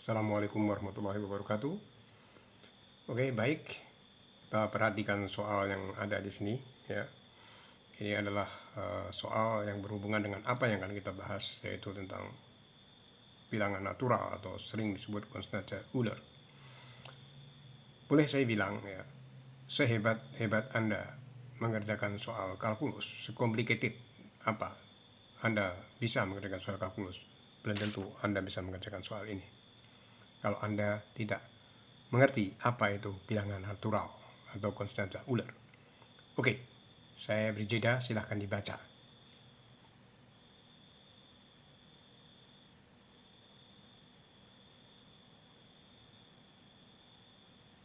Assalamualaikum warahmatullahi wabarakatuh. Oke, baik. Kita perhatikan soal yang ada di sini ya. Ini adalah soal yang berhubungan dengan apa yang akan kita bahas, yaitu tentang bilangan natural atau sering disebut konstanta Euler. Boleh saya bilang ya, sehebat-hebat Anda mengerjakan soal kalkulus, secomplicated apa Anda bisa mengerjakan soal kalkulus, belum tentu Anda bisa mengerjakan soal ini kalau Anda tidak mengerti apa itu bilangan natural atau konstanta Euler. Oke, saya beri jeda, silahkan dibaca.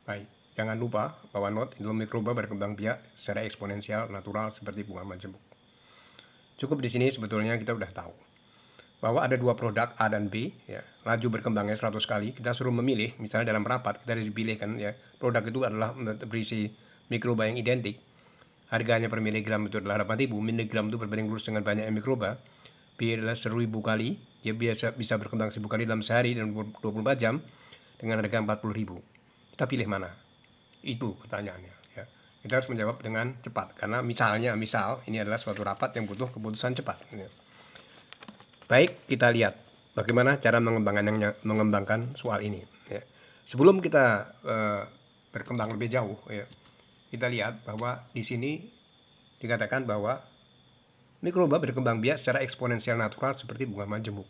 Baik, jangan lupa bahwa not dalam mikroba berkembang biak secara eksponensial natural seperti bunga majemuk. Cukup di sini sebetulnya kita udah tahu bahwa ada dua produk A dan B, ya, laju berkembangnya 100 kali. Kita suruh memilih, misalnya dalam rapat kita dipilihkan ya, produk itu adalah berisi mikroba yang identik. Harganya per miligram itu adalah 8.000, miligram itu berbanding lurus dengan banyaknya mikroba. B adalah 1.000 kali, dia bisa berkembang 1.000 kali dalam sehari dan 24 jam dengan harga 40.000. Kita pilih mana? Itu pertanyaannya ya. Kita harus menjawab dengan cepat karena misal ini adalah suatu rapat yang butuh keputusan cepat ya. Baik, kita lihat bagaimana cara mengembangkan soal ini ya. Sebelum kita berkembang lebih jauh ya, kita lihat bahwa di sini dikatakan bahwa mikroba berkembang biak secara eksponensial natural seperti bunga majemuk.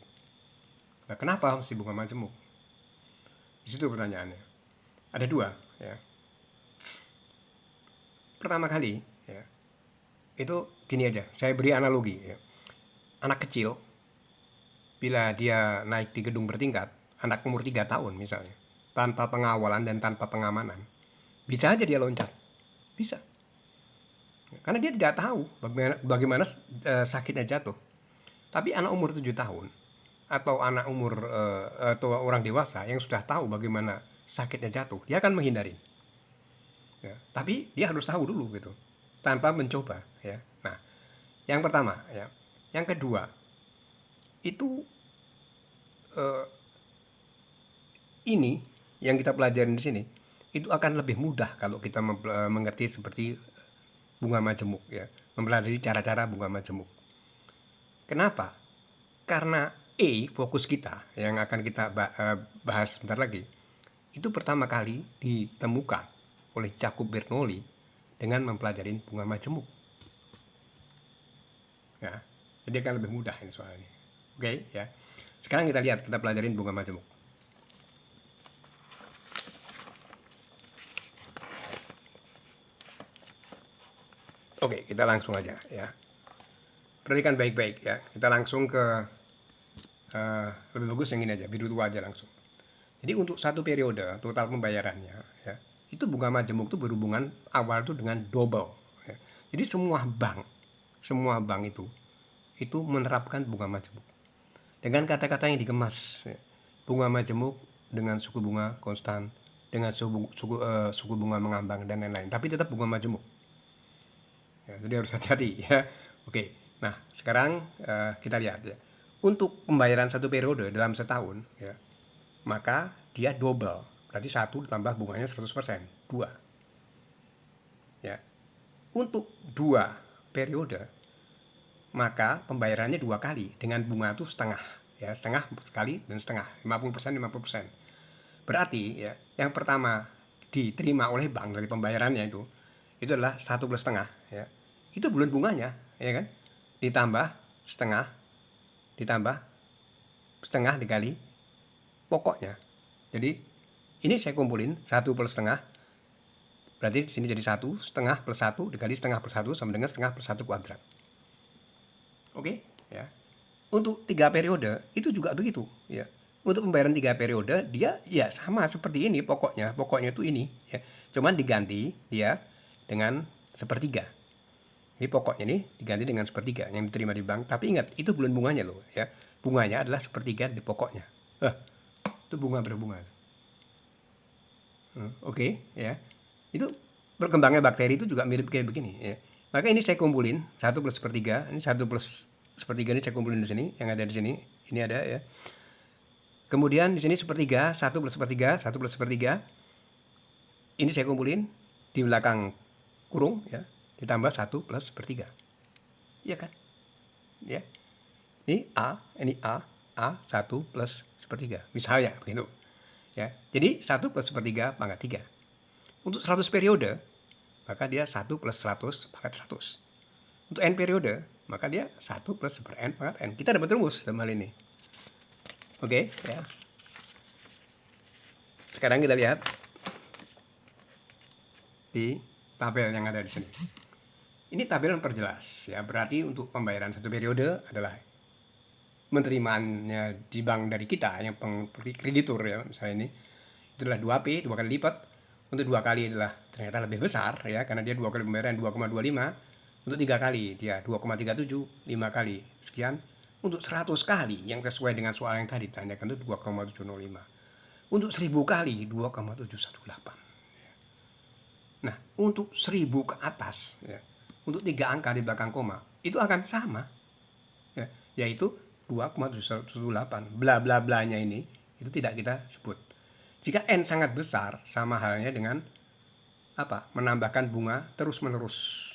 Nah, kenapa mesti bunga majemuk? Di situ pertanyaannya. Ada dua ya. Pertama kali ya, itu gini aja, saya beri analogi ya. Anak kecil bila dia naik di gedung bertingkat, anak umur 3 tahun misalnya, tanpa pengawalan dan tanpa pengamanan, bisa aja dia loncat. Bisa. Karena dia tidak tahu bagaimana sakitnya jatuh. Tapi anak umur 7 tahun atau anak umur atau orang dewasa yang sudah tahu bagaimana sakitnya jatuh, dia akan menghindari. Ya, tapi dia harus tahu dulu gitu, tanpa mencoba ya. Nah, yang pertama ya. Yang kedua, itu ini yang kita pelajari di sini itu akan lebih mudah kalau kita mengerti seperti bunga majemuk ya, mempelajari cara-cara bunga majemuk. Kenapa? Karena fokus kita yang akan kita bahas sebentar lagi, itu pertama kali ditemukan oleh Jakub Bernoulli dengan mempelajari bunga majemuk. Ya, jadi akan lebih mudah ini soalnya. Oke ya. Sekarang kita lihat, kita pelajarin bunga majemuk. Oke, kita langsung aja ya. Perhatikan baik-baik ya. Kita langsung ke lebih bagus yang ini aja, biru tua aja langsung. Jadi untuk satu periode total pembayarannya ya, itu bunga majemuk itu berhubungan awal itu dengan double ya. Jadi semua bank itu menerapkan bunga majemuk dengan kata-kata yang dikemas ya. Bunga majemuk dengan suku bunga konstan, dengan suku bunga mengambang dan lain-lain, tapi tetap bunga majemuk ya, jadi harus hati-hati ya. Oke, nah sekarang kita lihat ya, untuk pembayaran satu periode dalam setahun ya, maka dia double, berarti 1 ditambah bunganya 100%, 2 ya. Untuk 2 periode maka pembayarannya 2 kali dengan bunga itu setengah ya, setengah sekali dan setengah, 50%. Berarti ya, yang pertama diterima oleh bank dari pembayarannya itu adalah 1 plus setengah ya. Itu bulan bunganya ya kan, ditambah setengah dikali pokoknya. Jadi ini saya kumpulin 1 plus setengah, berarti di sini jadi 1 setengah plus 1 dikali setengah plus 1 sama dengan setengah plus 1 kuadrat. Oke ya. Untuk 3 periode itu juga begitu ya. Untuk pembayaran 3 periode dia ya sama seperti ini pokoknya itu ini ya. Cuman diganti dia dengan sepertiga. Ini pokoknya ini diganti dengan sepertiga yang diterima di bank. Tapi ingat, itu bulan bunganya loh ya. Bunganya adalah sepertiga di pokoknya. Itu bunga berbunga. Oke ya. Itu berkembangnya bakteri itu juga mirip kayak begini ya. Maka ini saya kumpulin 1 plus sepertiga, ini 1 plus sepertiga ini saya kumpulin di sini, yang ada di sini, ini ada ya. Kemudian di sini sepertiga, 1 plus sepertiga, 1 plus sepertiga. Ini saya kumpulin di belakang kurung ya, ditambah 1 plus sepertiga. Iya kan? Ya. Ini A 1 plus sepertiga. Misalnya begitu. Ya. Jadi 1 plus sepertiga pangkat 3. Untuk 100 periode, maka dia 1 plus 100 pangkat 100. Untuk N periode, maka dia 1 plus per N pangkat N. Kita dapat rumus dalam hal ini. Oke, ya. Sekarang kita lihat di tabel yang ada di sini. Ini tabel memperjelas ya, berarti untuk pembayaran satu periode adalah menerimanya di bank dari kita yang kreditur ya, misalnya ini itu adalah 2P, 2 kali lipat. Untuk 2 kali adalah ternyata lebih besar ya, karena dia 2 kali pembayaran 2,25. Untuk 3 kali dia 2,37, 5 kali sekian. Untuk 100 kali yang sesuai dengan soal yang tadi ditanyakan itu 2,705. Untuk 1000 kali 2,718. Nah, untuk 1000 ke atas, ya, untuk 3 angka di belakang koma, itu akan sama, ya, yaitu 2,718. Bla bla blanya ini, itu tidak kita sebut. Jika N sangat besar, sama halnya dengan apa? Menambahkan bunga terus-menerus.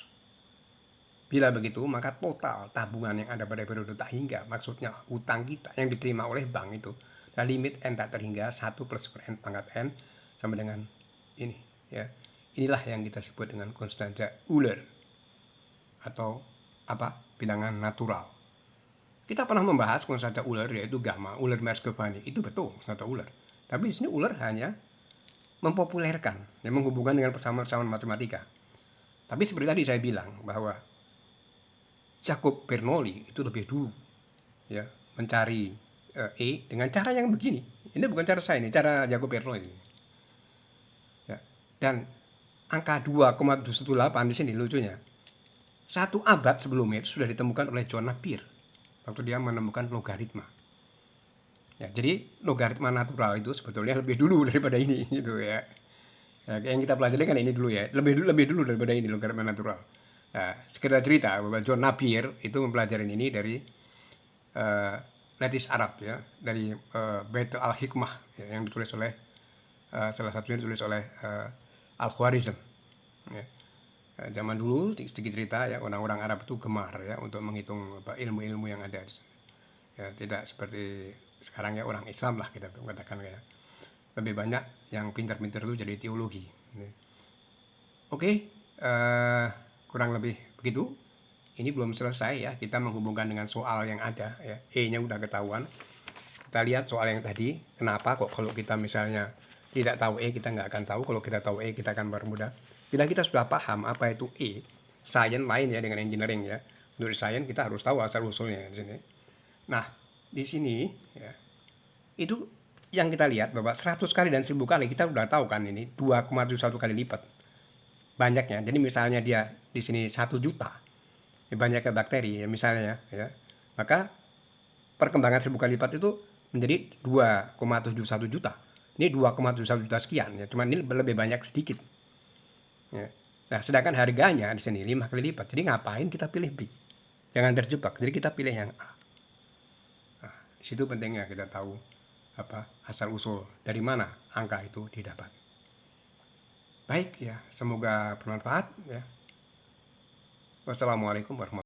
Bila begitu, maka total tabungan yang ada pada periode tak hingga, maksudnya utang kita yang diterima oleh bank itu, dan limit N tak terhingga 1 plus per N pangkat N sama dengan ini, ya. Inilah yang kita sebut dengan konstanta Euler atau apa? Bilangan natural. Kita pernah membahas konstanta Euler yaitu gamma, Euler-Markov-Markovani. Itu betul konstanta Euler. Tapi di sini Euler hanya mempopulerkan dan menghubungkan dengan persamaan-persamaan matematika. Tapi seperti tadi saya bilang bahwa Jacob Bernoulli itu lebih dulu ya mencari E dengan cara yang begini. Ini bukan cara saya, ini cara Jacob Bernoulli. Ya. Dan angka 2,718 di sini lucunya. 1 abad sebelumnya itu sudah ditemukan oleh John Napier waktu dia menemukan logaritma. Ya, jadi logaritma natural itu sebetulnya lebih dulu daripada ini gitu ya. Ya, yang kita pelajari kan ini dulu ya, lebih dulu daripada ini logaritma natural. Nah, sekedar cerita bahwa John Napier itu mempelajari ini dari Latis Arab ya, dari Bait al-Hikmah ya, yang ditulis oleh salah satunya ditulis oleh Al-Khwarizm. Ya. Zaman dulu sedikit cerita ya, orang-orang Arab itu gemar ya untuk menghitung ilmu-ilmu yang ada. Ya, tidak seperti sekarang ya orang Islam lah kita katakan ya. Lebih banyak yang pintar-pintar itu jadi teologi. Oke, kurang lebih begitu. Ini belum selesai ya, kita menghubungkan dengan soal yang ada ya. E-nya udah ketahuan. Kita lihat soal yang tadi, kenapa kok kalau kita misalnya tidak tahu E, kita nggak akan tahu. Kalau kita tahu E, kita akan bermudah. Bila kita sudah paham apa itu E, sains lain ya dengan engineering ya. Menurut sains kita harus tahu asal usulnya di sini. Nah, di sini ya, itu yang kita lihat bahwa 100 kali dan 1000 kali kita udah tahu kan ini 2,71 kali lipat banyaknya. Jadi misalnya dia di sini 1 juta ya, banyaknya bakteri ya misalnya ya, maka perkembangan 1000 kali lipat itu menjadi 2,71 juta. Ini 2,71 juta sekian ya, cuma ini lebih banyak sedikit. Ya. Nah, sedangkan harganya di sini 5 kali lipat. Jadi ngapain kita pilih B? Jangan terjebak. Jadi kita pilih yang A. Nah, di situ pentingnya kita tahu apa asal usul dari mana angka itu didapat. Baik ya, semoga bermanfaat ya. Wassalamualaikum warahmatullahi wabarakatuh.